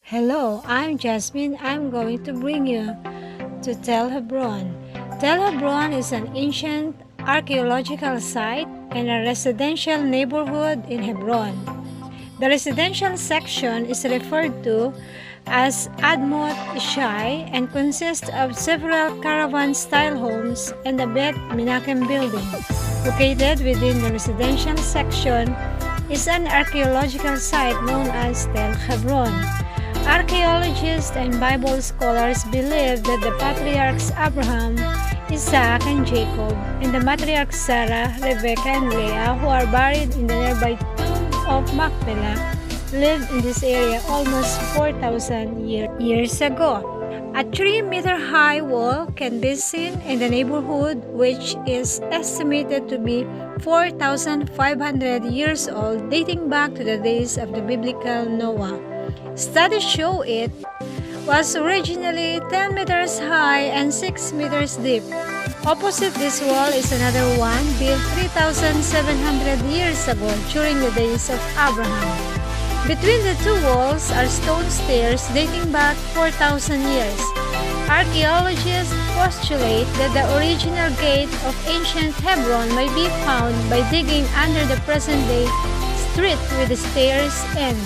Hello, I'm Jasmine. I'm going to bring you to Tel Hebron. Tel Hebron is an ancient archaeological site and a residential neighborhood in Hebron. The residential section is referred to as Admot Ishai and consists of several caravan-style homes and the Bet Menachem building. Located within the residential section is an archaeological site known as Tel Hebron. Archaeologists and Bible scholars believe that the patriarchs Abraham, Isaac, and Jacob, and the matriarchs Sarah, Rebecca, and Leah, who are buried in the nearby tomb of Machpelah, lived in this area almost 4,000 years ago. A 3-meter high wall can be seen in the neighborhood, which is estimated to be 4,500 years old, dating back to the days of the biblical Noah. Studies show it was originally 10 meters high and 6 meters deep. Opposite this wall is another one built 3,700 years ago during the days of Abraham. Between the two walls are stone stairs dating back 4,000 years. Archaeologists postulate that the original gate of ancient Hebron may be found by digging under the present-day street with the stairs end.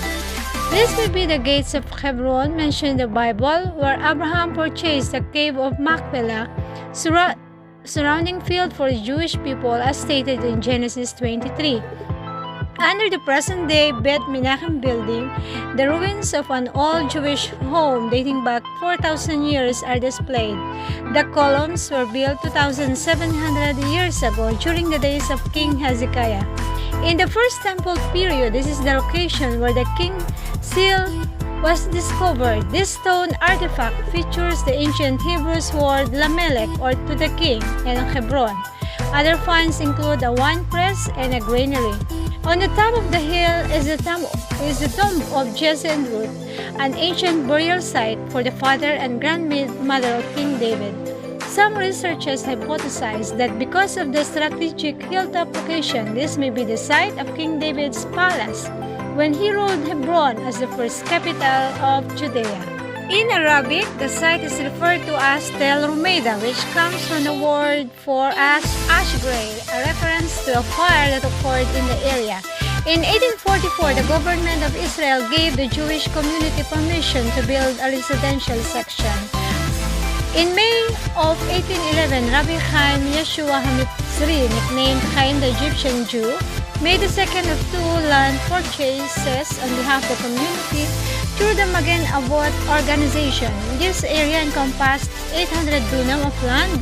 This may be the gates of Hebron mentioned in the Bible, where Abraham purchased the cave of Machpelah, surrounding field for the Jewish people as stated in Genesis 23. Under the present-day Bet Menachem building, the ruins of an old Jewish home dating back 4,000 years are displayed. The columns were built 2,700 years ago during the days of King Hezekiah. In the First Temple period, this is the location where the king's seal was discovered. This stone artifact features the ancient Hebrew word Lamelech, or to the king, in Hebron. Other finds include a wine press and a granary. On the top of the hill is the tomb of Jesse and Ruth, an ancient burial site for the father and grandmother of King David. Some researchers hypothesize that because of the strategic hilltop location, this may be the site of King David's palace when he ruled Hebron as the first capital of Judea. In Arabic, the site is referred to as Tel Rumeida, which comes from the word for ash gray, a reference to a fire that occurred in the area. In 1844, the government of Israel gave the Jewish community permission to build a residential section. In May of 1811, Rabbi Chaim Yeshua Hamitzri, nicknamed Chaim the Egyptian Jew, made the second of two land purchases on behalf of the community through the Magen Avot organization. This area encompassed 800 dunam of land,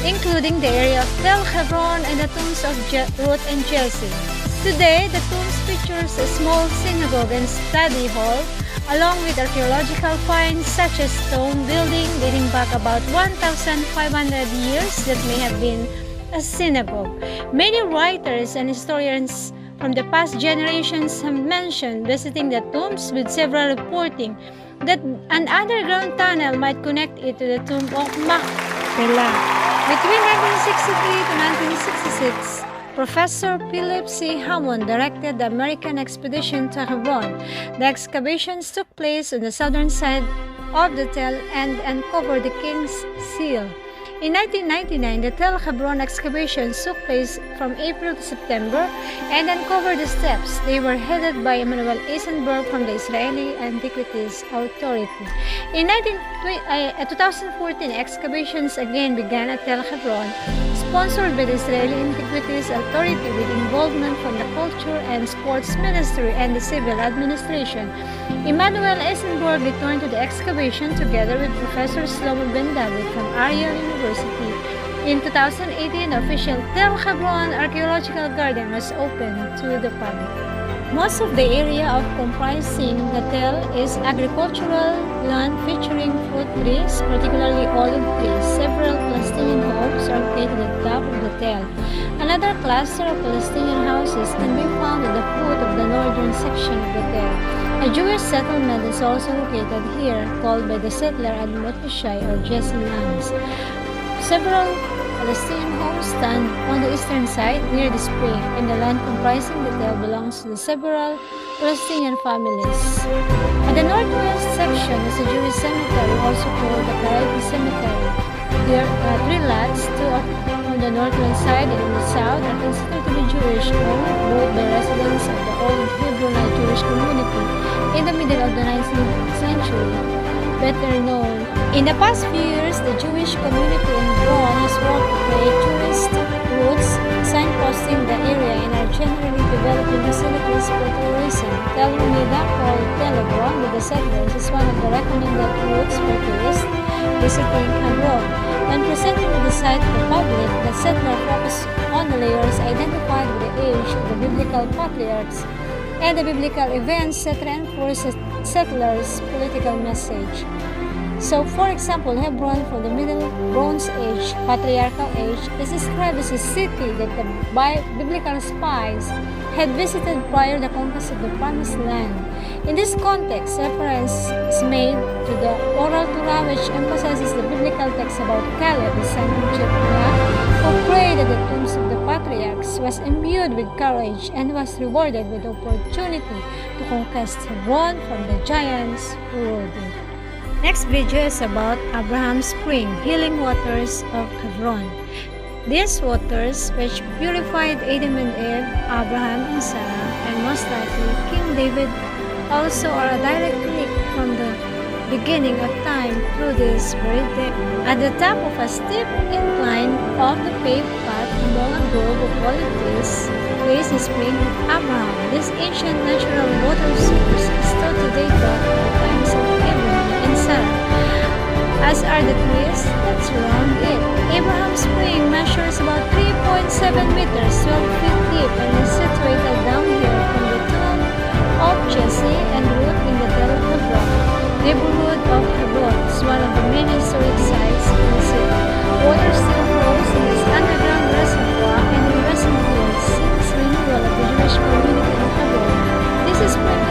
including the area of Tel Hebron and the tombs of Ruth and Jesse. Today, the tombs features a small synagogue and study hall, along with archaeological finds such as stone building dating back about 1,500 years that may have been a synagogue. Many writers and historians from the past generations have mentioned visiting the tombs, with several reporting that an underground tunnel might connect it to the tomb of Machpelah. Between 1963 to 1966, Professor Philip C. Hammond directed the American expedition to Hebron. The excavations took place on the southern side of the Tel and uncovered the king's seal. In 1999, the Tel Hebron excavations took place from April to September and uncovered the steps. They were headed by Emanuel Eisenberg from the Israeli Antiquities Authority. In 2014, excavations again began at Tel Hebron, sponsored by the Israeli Antiquities Authority with involvement from the Culture and Sports Ministry and the Civil Administration. Emmanuel Eisenberg returned to the excavation together with Professor Shlomo Ben David from Ariel University. In 2018, the official Tel Hebron Archaeological Garden was opened to the public. Most of the area of comprising the Tel is agricultural land featuring fruit trees, particularly olive trees. Several Palestinian homes are located at the top of the Tel. Another cluster of Palestinian houses can be found at the foot of the northern section of the Tel. A Jewish settlement is also located here, called by the settler Admot Ishai or Jesse lands. Several Palestinian homes stand on the eastern side near the spring, and the land comprising the Tel belongs to the several Palestinian families. At the northwest section is a Jewish cemetery, also called the Karaite Cemetery. There are three lots, two on the northern side and in the south, are considered to be Jewish, owned both by residents of the old Hebronite Jewish community in the middle of the 19th century. Better known. In the past few years, the Jewish community in Hebron has worked to create tourist routes, signposting the area, and are generally developing facilities for tourism. Tel Rumeida, called Tel Hebron with the settlers, is one of the recommended routes for tourists visiting Hebron. When presenting the site to the public, the settler focused on the layers identified with the age of the biblical patriarchs and the biblical events that reinforce the settlers' political message. So, for example, Hebron from the Middle Bronze Age, Patriarchal Age, is described as a city that the biblical spies had visited prior to the conquest of the Promised Land. In this context, reference is made to the Oral Torah, which emphasizes the biblical text about Caleb, the son of Jephunneh, who prayed at the tombs of the patriarchs, was imbued with courage, and was rewarded with the opportunity to conquest Hebron from the giants who ruled it. Next video is about Abraham's spring, healing waters of Hebron. These waters, which purified Adam and Eve, Abraham and Sarah, and most likely King David, also are a direct link from the beginning of time through this very depth. At the top of a steep incline of the paved path among a grove of olive trees, lays the spring of Abraham. This ancient natural water source is thought to date back to the times of Abraham and Sarah, as are the trees that surround it. Abraham's spring measures about 3.7 meters, 12 feet deep, and is situated downhill from the tomb of Jesse and Ruth in the Tel Hebron neighborhood of Hebron. Is one of the main historic sites in the city. Water still flows in this underground reservoir, and in recent years, since renewal of the Jewish community in Hebron, this spring